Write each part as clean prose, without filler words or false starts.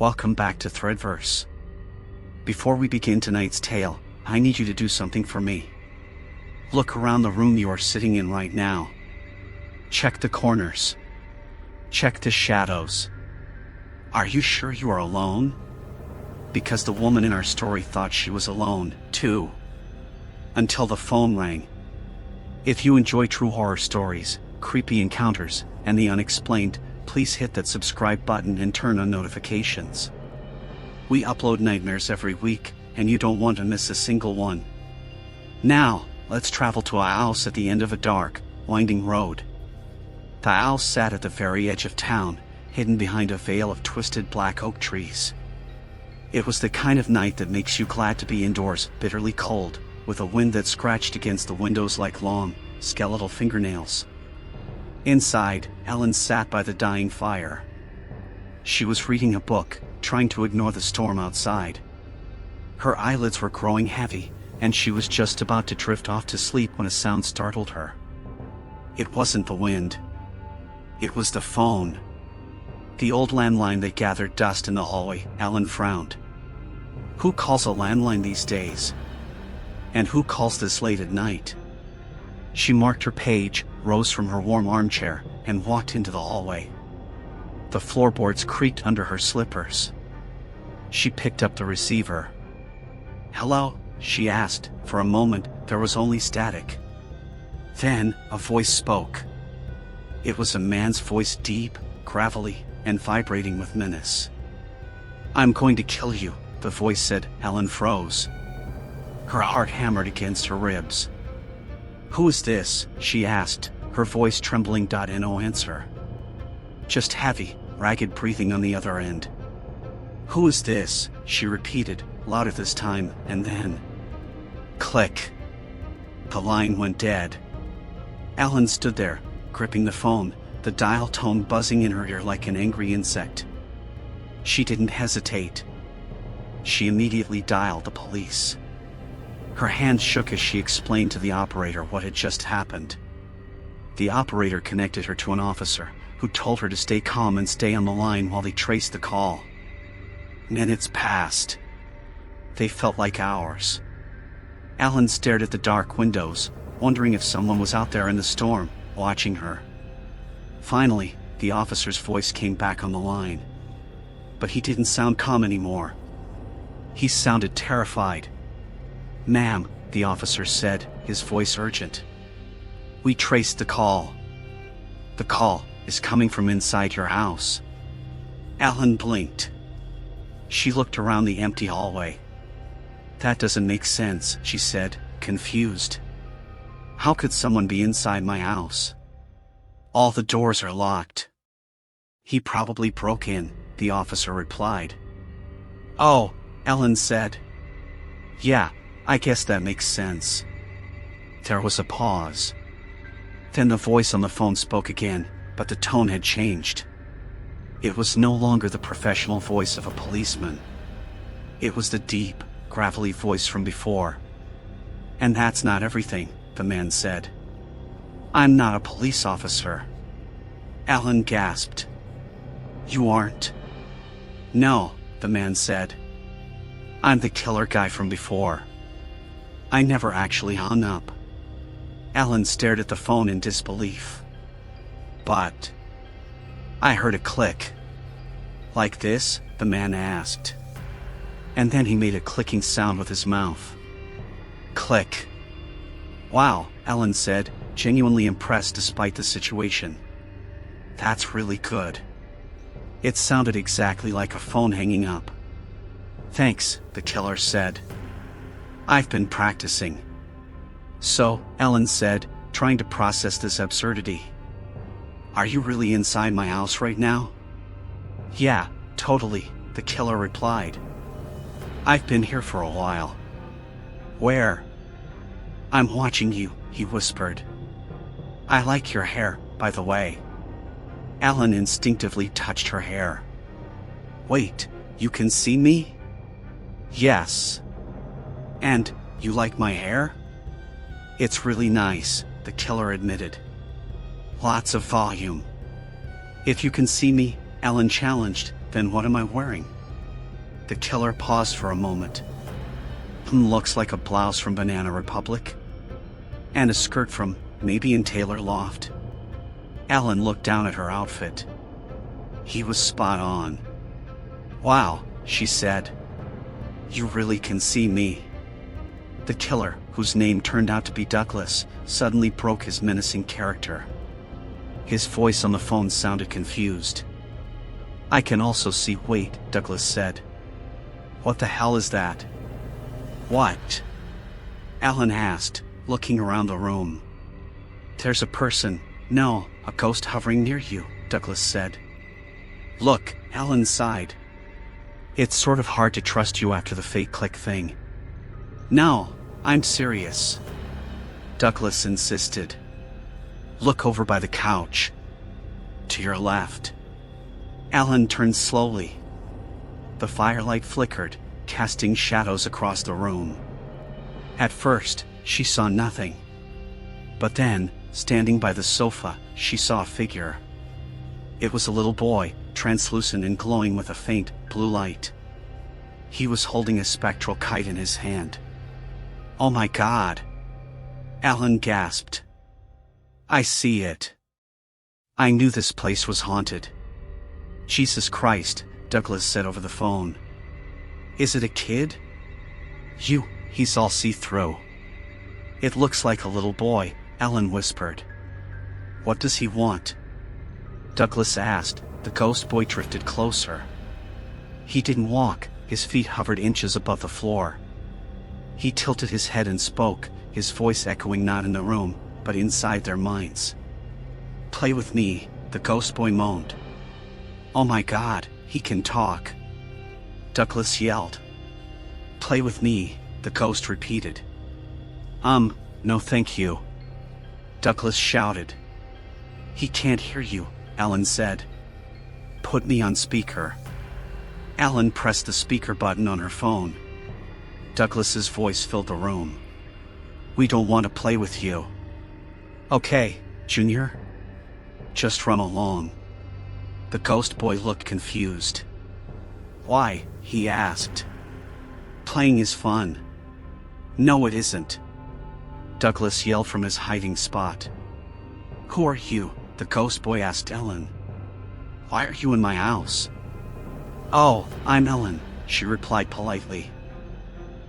Welcome back to ThreadVerse. Before we begin tonight's tale, I need you to do something for me. Look around the room you are sitting in right now. Check the corners. Check the shadows. Are you sure you are alone? Because the woman in our story thought she was alone, too. Until the phone rang. If you enjoy true horror stories, creepy encounters, and the unexplained, please hit that subscribe button and turn on notifications. We upload nightmares every week, and you don't want to miss a single one. Now, let's travel to a house at the end of a dark, winding road. The house sat at the very edge of town, hidden behind a veil of twisted black oak trees. It was the kind of night that makes you glad to be indoors, bitterly cold, with a wind that scratched against the windows like long, skeletal fingernails. Inside, Ellen sat by the dying fire. She was reading a book, trying to ignore the storm outside. Her eyelids were growing heavy, and she was just about to drift off to sleep when a sound startled her. It wasn't the wind. It was the phone. The old landline that gathered dust in the hallway. Ellen frowned. Who calls a landline these days? And who calls this late at night? She marked her page, rose from her warm armchair, and walked into the hallway. The floorboards creaked under her slippers. She picked up the receiver. "Hello?" she asked. For a moment, there was only static. Then, a voice spoke. It was a man's voice, deep, gravelly, and vibrating with menace. "I'm going to kill you," the voice said. Ellen froze. Her heart hammered against her ribs. "Who is this?" she asked, her voice trembling. No answer. Just heavy, ragged breathing on the other end. "Who is this?" she repeated, louder this time, and then... click. The line went dead. Ellen stood there, gripping the phone, the dial tone buzzing in her ear like an angry insect. She didn't hesitate. She immediately dialed the police. Her hands shook as she explained to the operator what had just happened. The operator connected her to an officer, who told her to stay calm and stay on the line while they traced the call. Minutes passed. They felt like hours. Ellen stared at the dark windows, wondering if someone was out there in the storm, watching her. Finally, the officer's voice came back on the line. But he didn't sound calm anymore. He sounded terrified. "Ma'am," the officer said, his voice urgent. "We traced the call. The call is coming from inside your house." Ellen blinked. She looked around the empty hallway. "That doesn't make sense," she said, confused. "How could someone be inside my house? All the doors are locked." "He probably broke in," the officer replied. "Oh," Ellen said. "Yeah, I guess that makes sense." There was a pause. Then the voice on the phone spoke again, but the tone had changed. It was no longer the professional voice of a policeman. It was the deep, gravelly voice from before. "And that's not everything," the man said. "I'm not a police officer." Ellen gasped. "You aren't?" "No," the man said. "I'm the killer guy from before." I never actually hung up. Ellen stared at the phone in disbelief. "But..." "I heard a click." "Like this?" the man asked. And then he made a clicking sound with his mouth. Click. "Wow," Ellen said, genuinely impressed despite the situation. "That's really good." It sounded exactly like a phone hanging up. "Thanks," the killer said. "I've been practicing." "So," Ellen said, trying to process this absurdity. "Are you really inside my house right now?" "Yeah, totally," the killer replied. "I've been here for a while." "Where?" "I'm watching you," he whispered. "I like your hair, by the way." Ellen instinctively touched her hair. "Wait, you can see me?" "Yes." "And, you like my hair?" "It's really nice," the killer admitted. "Lots of volume." "If you can see me," Ellen challenged, "then what am I wearing?" The killer paused for a moment. Looks like a blouse from Banana Republic. And a skirt from, maybe in Taylor Loft. Ellen looked down at her outfit. He was spot on. Wow, she said. You really can see me. The killer, whose name turned out to be Douglas, suddenly broke his menacing character. His voice on the phone sounded confused. I can also see. Wait, Douglas said. What the hell is that? What? Alan asked, looking around the room. There's a person, no, a ghost hovering near you, Douglas said. Look, Alan sighed. It's sort of hard to trust you after the fake click thing. No, I'm serious. Douglas insisted. Look over by the couch. To your left. Alan turned slowly. The firelight flickered, casting shadows across the room. At first, she saw nothing. But then, standing by the sofa, she saw a figure. It was a little boy, translucent and glowing with a faint, blue light. He was holding a spectral kite in his hand. Oh my God! Alan gasped. I see it. I knew this place was haunted. Jesus Christ, Douglas said over the phone. Is it a kid? He's all see-through. It looks like a little boy, Alan whispered. What does he want? Douglas asked. The ghost boy drifted closer. He didn't walk, his feet hovered inches above the floor. He tilted his head and spoke, his voice echoing not in the room, but inside their minds. Play with me, the ghost boy moaned. Oh my God, he can talk. Douglas yelled. Play with me, the ghost repeated. No thank you. Douglas shouted. He can't hear you, Alan said. Put me on speaker. Alan pressed the speaker button on her phone. Douglas's voice filled the room. We don't want to play with you. Okay, Junior. Just run along. The ghost boy looked confused. Why? He asked. Playing is fun. No, it isn't. Douglas yelled from his hiding spot. Who are you? The ghost boy asked Ellen. Why are you in my house? Oh, I'm Ellen, she replied politely.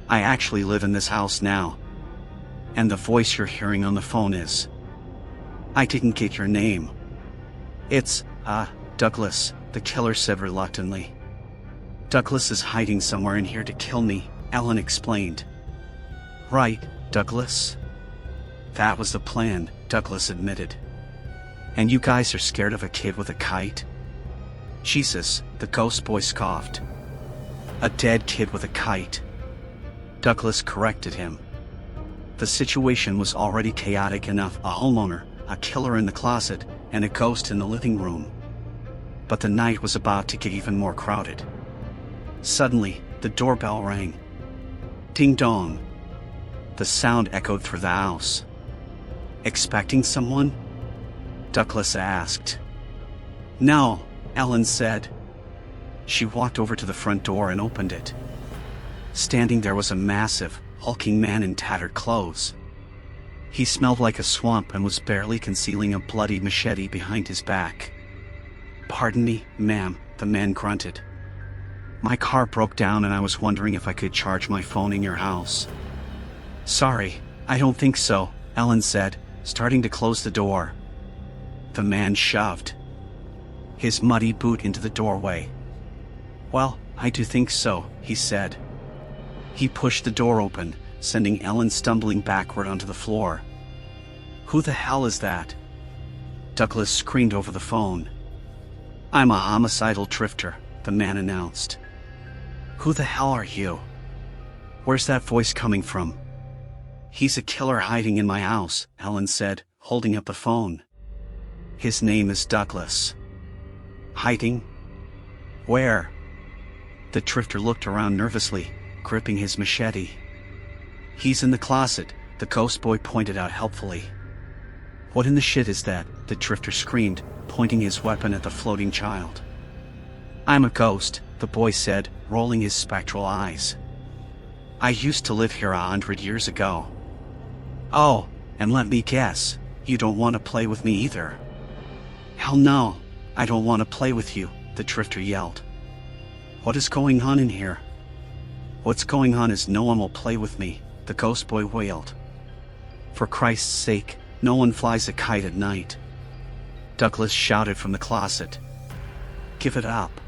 I actually live in this house now. And the voice you're hearing on the phone is. I didn't get your name. It's, Douglas, the killer said reluctantly. Douglas is hiding somewhere in here to kill me, Ellen explained. Right, Douglas? That was the plan, Douglas admitted. And you guys are scared of a kid with a kite? Jesus, the ghost boy scoffed. A dead kid with a kite. Douglas corrected him. The situation was already chaotic enough, a homeowner, a killer in the closet, and a ghost in the living room. But the night was about to get even more crowded. Suddenly, the doorbell rang. Ding dong. The sound echoed through the house. Expecting someone? Douglas asked. No, Ellen said. She walked over to the front door and opened it. Standing there was a massive, hulking man in tattered clothes. He smelled like a swamp and was barely concealing a bloody machete behind his back. Pardon me, ma'am, the man grunted. My car broke down and I was wondering if I could charge my phone in your house. Sorry, I don't think so, Ellen said, starting to close the door. The man shoved his muddy boot into the doorway. Well, I do think so, he said. He pushed the door open, sending Ellen stumbling backward onto the floor. Who the hell is that? Douglas screamed over the phone. I'm a homicidal drifter, the man announced. Who the hell are you? Where's that voice coming from? He's a killer hiding in my house, Ellen said, holding up the phone. His name is Douglas. Hiding? Where? The drifter looked around nervously, gripping his machete. He's in the closet, the ghost boy pointed out helpfully. What in the shit is that? The drifter screamed, pointing his weapon at the floating child. I'm a ghost, the boy said, rolling his spectral eyes. I used to live here 100 years ago. Oh, and let me guess, you don't want to play with me either. Hell no, I don't want to play with you, the Drifter yelled. What is going on in here? What's going on is no one will play with me, the ghost boy wailed. For Christ's sake, no one flies a kite at night. Douglas shouted from the closet. Give it up.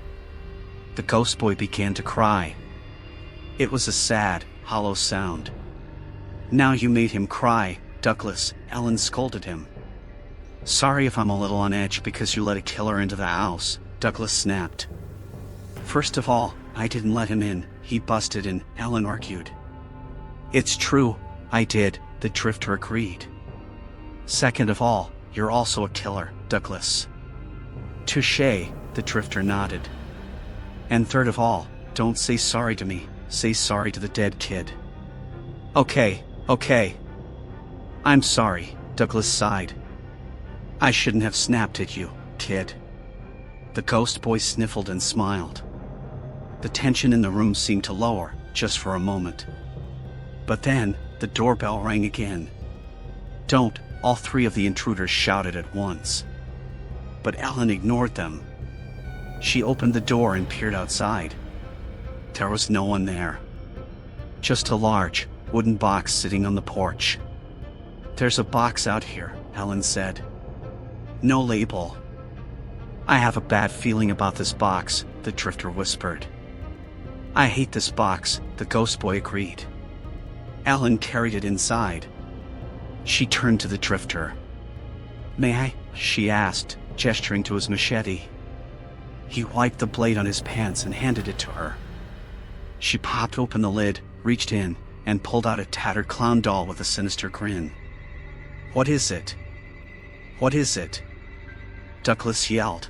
The ghost boy began to cry. It was a sad, hollow sound. Now you made him cry, Douglas, Ellen scolded him. Sorry if I'm a little on edge because you let a killer into the house, Douglas snapped. First of all, I didn't let him in, he busted in, Ellen argued. It's true, I did, the Drifter agreed. Second of all, you're also a killer, Douglas. Touché, the Drifter nodded. And third of all, don't say sorry to me, say sorry to the dead kid. Okay. I'm sorry, Douglas sighed. I shouldn't have snapped at you, kid. The ghost boy sniffled and smiled. The tension in the room seemed to lower, just for a moment. But then, the doorbell rang again. Don't, all three of the intruders shouted at once. But Ellen ignored them. She opened the door and peered outside. There was no one there. Just a large, wooden box sitting on the porch. There's a box out here, Ellen said. No label. I have a bad feeling about this box, the Drifter whispered. I hate this box, the ghost boy agreed. Ellen carried it inside. She turned to the Drifter. May I? She asked, gesturing to his machete. He wiped the blade on his pants and handed it to her. She popped open the lid, reached in, and pulled out a tattered clown doll with a sinister grin. What is it? What is it? Douglas yelled.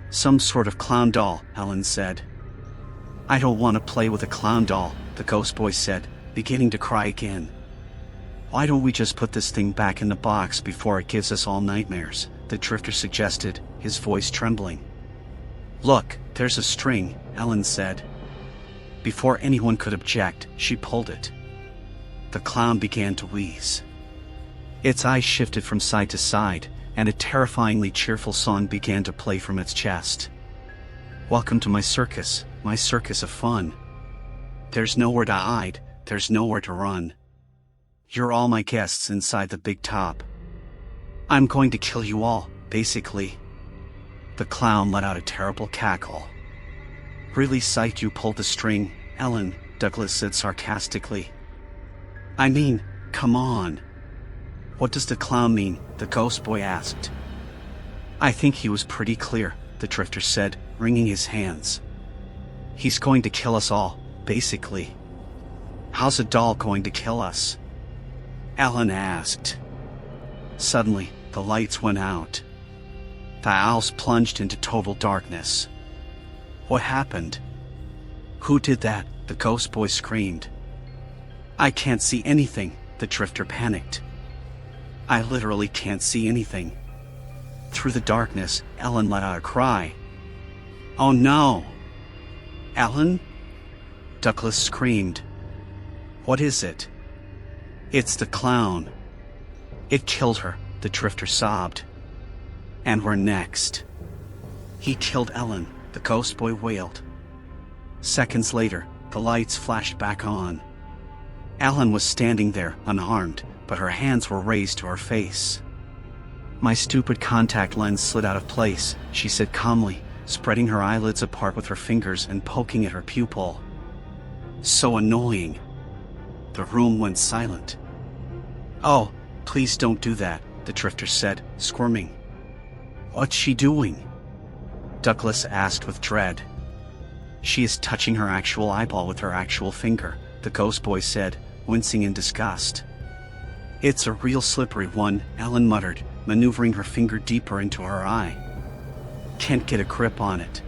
Some sort of clown doll, Ellen said. I don't want to play with a clown doll, the ghost boy said, beginning to cry again. Why don't we just put this thing back in the box before it gives us all nightmares, the Drifter suggested, his voice trembling. Look, there's a string, Ellen said. Before anyone could object, she pulled it. The clown began to wheeze. Its eyes shifted from side to side, and a terrifyingly cheerful song began to play from its chest. Welcome to my circus of fun. There's nowhere to hide, there's nowhere to run. You're all my guests inside the big top. I'm going to kill you all, basically. The clown let out a terrible cackle. Really psyched you pulled the string, Ellen, Douglas said sarcastically. I mean, come on. What does the clown mean? The ghost boy asked. I think he was pretty clear, the Drifter said, wringing his hands. He's going to kill us all, basically. How's a doll going to kill us? Ellen asked. Suddenly, the lights went out. The house plunged into total darkness. What happened? Who did that? The ghost boy screamed. I can't see anything, the Drifter panicked. I literally can't see anything. Through the darkness, Ellen let out a cry. Oh no! Ellen? Douglas screamed. What is it? It's the clown. It killed her, the Drifter sobbed. And we're next. He killed Ellen, the ghost boy wailed. Seconds later, the lights flashed back on. Ellen was standing there, unharmed, but her hands were raised to her face. My stupid contact lens slid out of place, she said calmly, spreading her eyelids apart with her fingers and poking at her pupil. So annoying. The room went silent. Oh, please don't do that, the Drifter said, squirming. What's she doing? Douglas asked with dread. She is touching her actual eyeball with her actual finger, the ghost boy said, wincing in disgust. It's a real slippery one, Ellen muttered, maneuvering her finger deeper into her eye. Can't get a grip on it.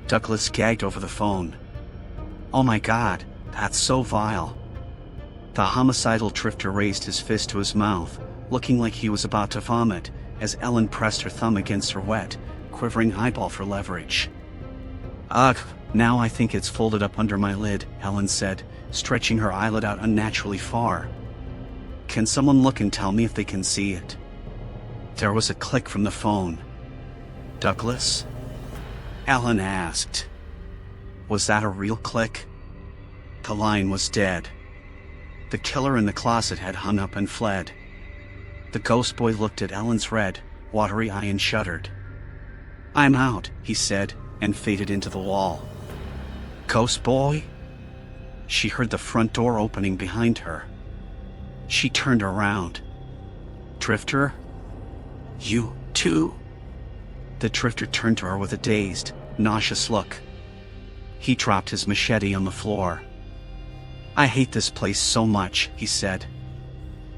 Douglas gagged over the phone. Oh my God, that's so vile. The homicidal drifter raised his fist to his mouth, looking like he was about to vomit, as Ellen pressed her thumb against her wet, quivering eyeball for leverage. Ugh, Now I think it's folded up under my lid, Ellen said, stretching her eyelid out unnaturally far. Can someone look and tell me if they can see it? There was a click from the phone. Douglas? Ellen asked. Was that a real click? The line was dead. The killer in the closet had hung up and fled. The ghost boy looked at Ellen's red, watery eye and shuddered. I'm out, he said, and faded into the wall. Ghost boy? She heard the front door opening behind her. She turned around. Drifter? You, too? The drifter turned to her with a dazed, nauseous look. He dropped his machete on the floor. I hate this place so much, he said.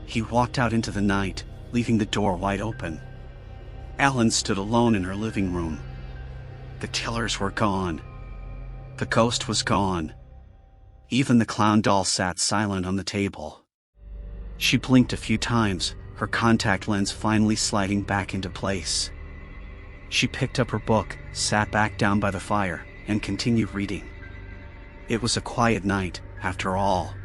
He walked out into the night, leaving the door wide open. Ellen stood alone in her living room. The killers were gone. The ghost was gone. Even the clown doll sat silent on the table. She blinked a few times, her contact lens finally sliding back into place. She picked up her book, sat back down by the fire, and continued reading. It was a quiet night, after all.